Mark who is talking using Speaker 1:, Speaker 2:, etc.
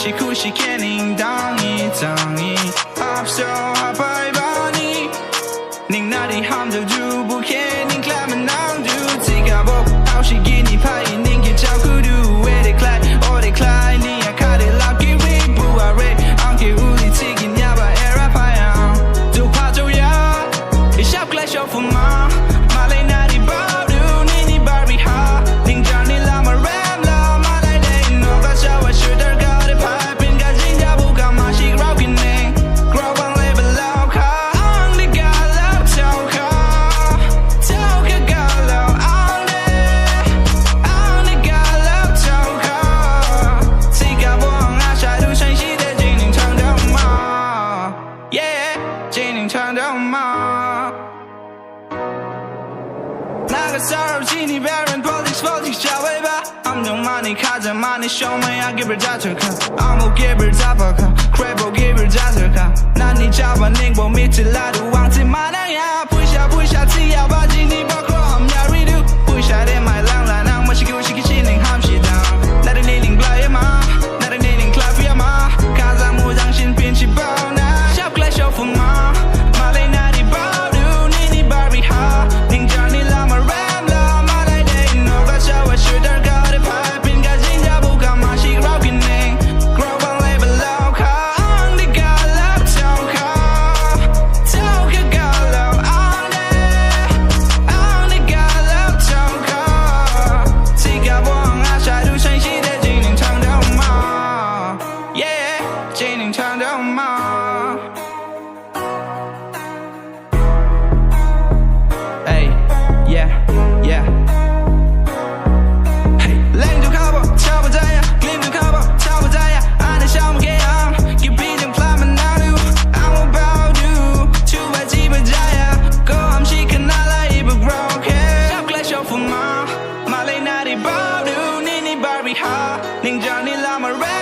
Speaker 1: 是苦是肯定当你当你 Up so up by body 您那里喊着就不肯您 climb and down 就自己不好是给你拍您给照顾ดู为的 climb 我的 climb 你也看得老给 we 不爱 ray 安给无力自己你要把 era 拍呀就怕就要一小个来小风吗马来那里包住你你 Barbie 哈您叫你拉嘛 ram 拉马来的 no 个小我是的高的拍边个人家不干嘛是 rocking it grow on level low 卡 on the gallow 跳卡跳个 gallow on the gallow 跳卡自己不往那下路山西的精灵唱的嘛 yeah 精灵唱的嘛那个sorrow 请你别人 politics 小尾巴 I'm the money 卡着 money 兄妹要给别人加车卡 I'm a 给别人加把卡 crable 给别人加车卡那你加把宁波米起来的忘记马南呀不下只要把精力包括 I'm not redo 不下的买浪来让我是给我是给心灵喊西当那的你领不来嘛那的你领 club 呀嘛看上我让心变起爆那小不来小风嘛马来那里包住你 Barbie 哈您叫你拉嘛 ram 拉马来的 no 个小我是的高的拍边个人家不干嘛是 rocking it grow on level low 卡 on the gallow 跳卡跳个 gallow on the gallow 跳卡自己不往那下路山西的精灵唱的嘛 yeah 精灵唱的嘛Hey, yeah, yeah. Hey, 冷就靠不，瞧不在呀，冷就靠不，瞧不在呀，俺的小木给啊，给毕竟 climb and down 俺我包住，就爱基本在呀，够俺是看哪来一部 broken， 小不来小风嘛，马来那里包住，你 Barbie 哈，您叫你老嘛 red。